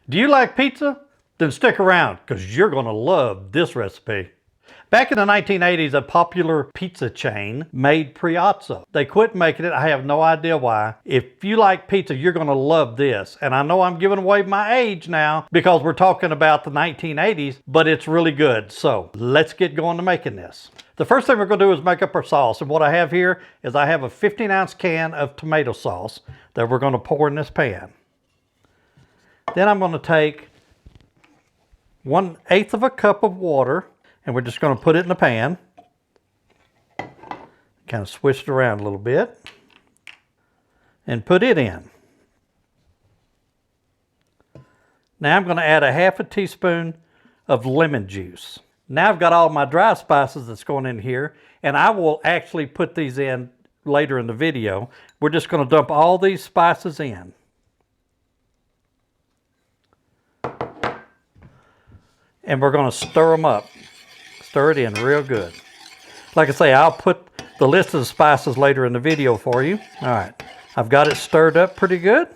Do you like pizza? Then stick around because you're going to love this recipe. Back in the 1980s, a popular pizza chain made Priazzo. They quit making it. I have no idea why. If you like pizza, you're going to love this. And I know I'm giving away my age now because we're talking about the 1980s, but it's really good. So let's get going to making this. The first thing we're going to do is make up our sauce. And what I have here is I have a 15-ounce can of tomato sauce that we're going to pour in this pan. Then I'm going to take 1/8 of a cup of water, and we're just going to put it in the pan. Kind of switch it around a little bit and put it in. Now I'm going to add a 1/2 teaspoon of lemon juice. Now I've got all my dry spices that's going in here, and I will actually put these in later in the video. We're just going to dump all these spices in. And we're going to stir them up. Stir it in real good. Like I say, I'll put the list of the spices later in the video for you. All right, I've got it stirred up pretty good.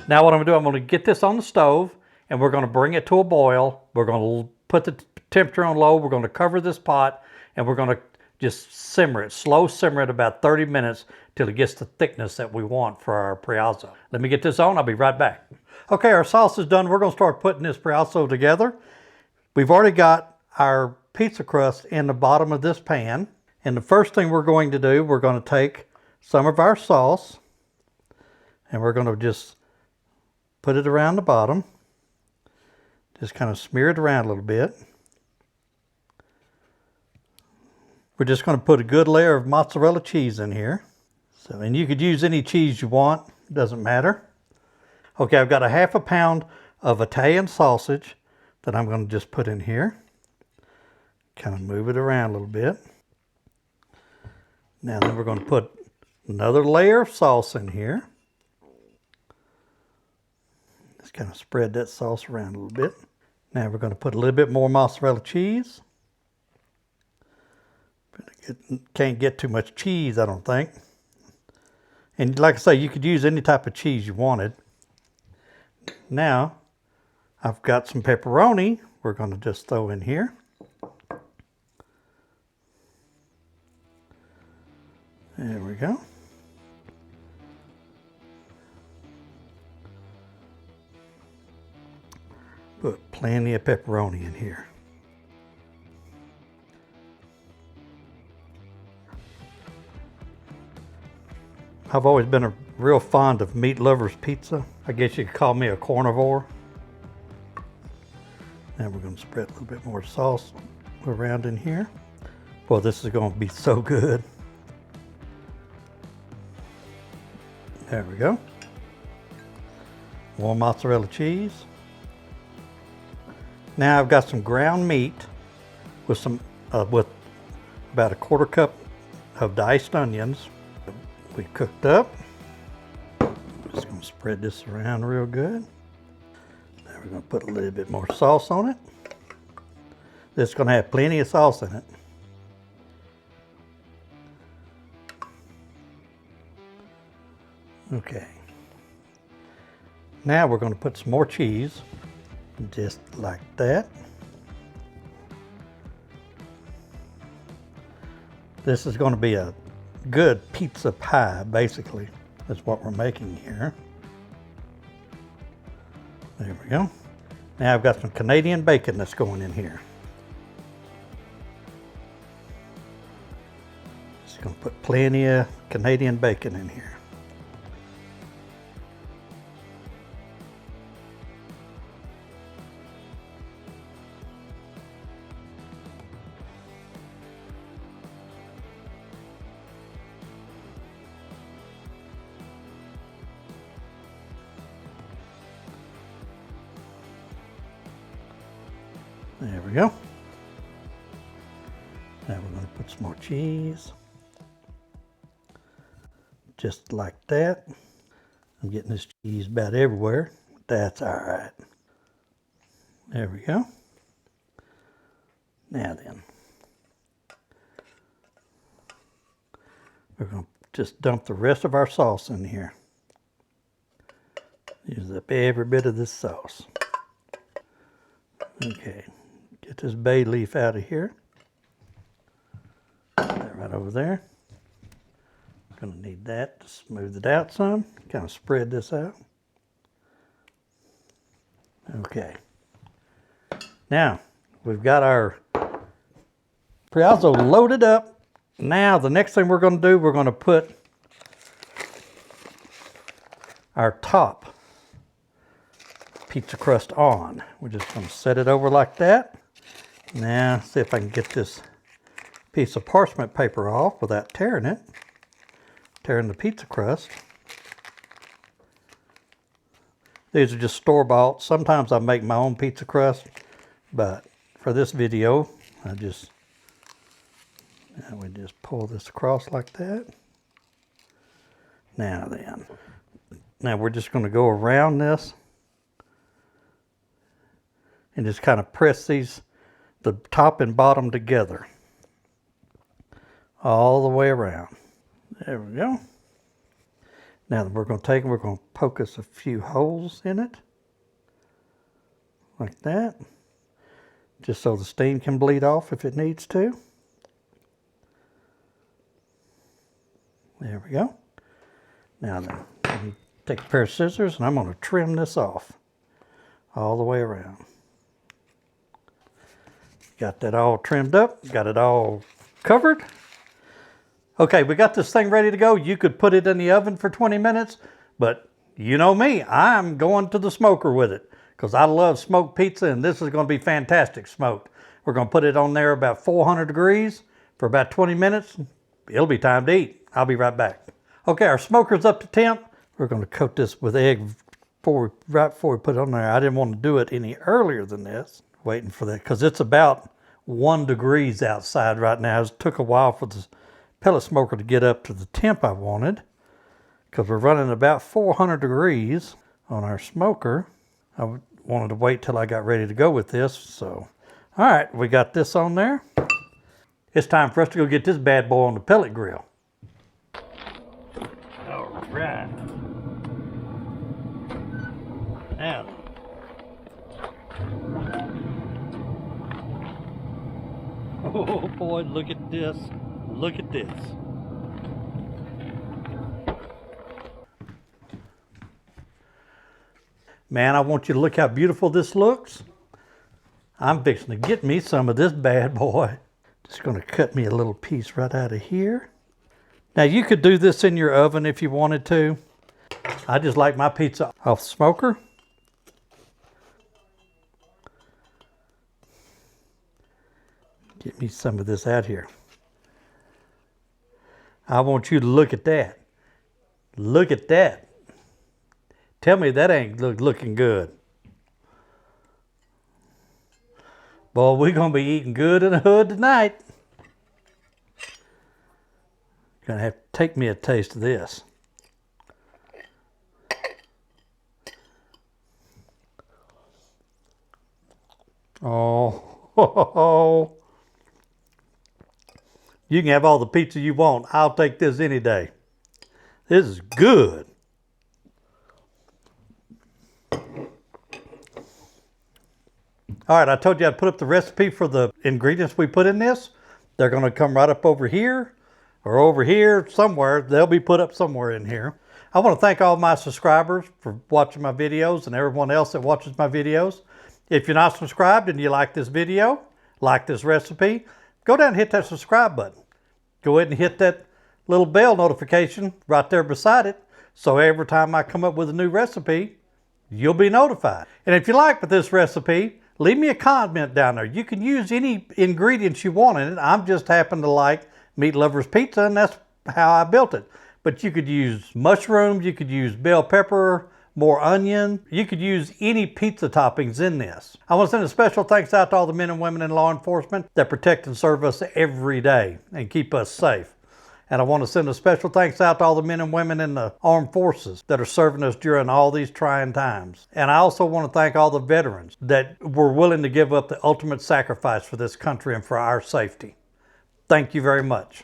Now what I'm going to do, I'm going to get this on the stove, and we're going to bring it to a boil. We're going to put the temperature on low. We're going to cover this pot, and we're going to just simmer it, slow simmer it about 30 minutes till it gets the thickness that we want for our Priazzo. Let me get this on. I'll be right back. Okay, our sauce is done. We're going to start putting this Priazzo together. We've already got our pizza crust in the bottom of this pan. And the first thing we're going to do, we're going to take some of our sauce and we're going to just put it around the bottom. Just kind of smear it around a little bit. We're just going to put a good layer of mozzarella cheese in here. So, and you could use any cheese you want, it doesn't matter. Okay, I've got a 1/2 pound of Italian sausage that I'm going to just put in here. Kind of move it around a little bit. Now then we're going to put another layer of sauce in here. Just kind of spread that sauce around a little bit. Now we're going to put a little bit more mozzarella cheese. Can't get too much cheese, I don't think. And like I say, you could use any type of cheese you wanted. Now, I've got some pepperoni we're going to just throw in here. There we go. Put plenty of pepperoni in here. I've always been real fond of meat lovers pizza. I guess you could call me a carnivore. Now we're going to spread a little bit more sauce around in here. Boy, this is going to be so good. There we go. More mozzarella cheese. Now I've got some ground meat with some with about a 1/4 cup of diced onions. We cooked up. Just going to spread this around real good. Now we're going to put a little bit more sauce on it. This is going to have plenty of sauce in it. Okay. Now we're going to put some more cheese, just like that. This is going to be a good pizza pie, basically. That's what we're making here. There we go. Now I've got some Canadian bacon that's going in here. Just going to put plenty of Canadian bacon in here. There we go. Now we're going to put some more cheese. Just like that. I'm getting this cheese about everywhere. That's all right. There we go. Now then, we're going to just dump the rest of our sauce in here. Use up every bit of this sauce. Okay, get this bay leaf out of here. Put that right over there. Gonna need that to smooth it out some. Kind of spread this out. Okay. Now, we've got our Priazzo loaded up. Now, the next thing we're gonna do, we're gonna put our top pizza crust on. We're just gonna set it over like that. Now, see if I can get this piece of parchment paper off without tearing it. Tearing the pizza crust. These are just store-bought. Sometimes I make my own pizza crust, but for this video, we just pull this across like that. Now we're just going to go around this and just kind of press these, the top and bottom together, all the way around. There we go. Now we're going to poke us a few holes in it, like that, just so the steam can bleed off if it needs to. There we go. Now then, let me take a pair of scissors and I'm going to trim this off all the way around. Got that all trimmed up, got it all covered. Okay, we got this thing ready to go. You could put it in the oven for 20 minutes, but you know me, I'm going to the smoker with it because I love smoked pizza and this is going to be fantastic smoked. We're going to put it on there about 400 degrees for about 20 minutes. It'll be time to eat. I'll be right back. Okay, our smoker's up to temp. We're going to coat this with egg right before we put it on there. I didn't want to do it any earlier than this. Waiting for that because it's about 1 degrees outside right now. It took a while for the pellet smoker to get up to the temp I wanted because we're running about 400 degrees on our smoker. I wanted to wait till I got ready to go with this. So, all right, we got this on there. It's time for us to go get this bad boy on the pellet grill. All right. Now, oh boy, look at this. Look at this. Man, I want you to look how beautiful this looks. I'm fixing to get me some of this bad boy. Just going to cut me a little piece right out of here. Now you could do this in your oven if you wanted to. I just like my pizza off the smoker. Get me some of this out here. I want you to look at that. Look at that. Tell me that ain't looking good. Boy, we're going to be eating good in the hood tonight. Gonna have to take me a taste of this. Oh, you can have all the pizza you want. I'll take this any day. This is good. All right, I told you I'd put up the recipe for the ingredients we put in this. They're going to come right up over here or over here somewhere. They'll be put up somewhere in here. I want to thank all my subscribers for watching my videos and everyone else that watches my videos. If you're not subscribed and you like this video, like this recipe, go down and hit that subscribe button. Go ahead and hit that little bell notification right there beside it. So every time I come up with a new recipe, you'll be notified. And if you like this recipe, leave me a comment down there. You can use any ingredients you want in it. I'm just happen to like Meat Lover's Pizza, and that's how I built it. But you could use mushrooms, you could use bell pepper, more onion. You could use any pizza toppings in this. I want to send a special thanks out to all the men and women in law enforcement that protect and serve us every day and keep us safe. And I want to send a special thanks out to all the men and women in the armed forces that are serving us during all these trying times. And I also want to thank all the veterans that were willing to give up the ultimate sacrifice for this country and for our safety. Thank you very much.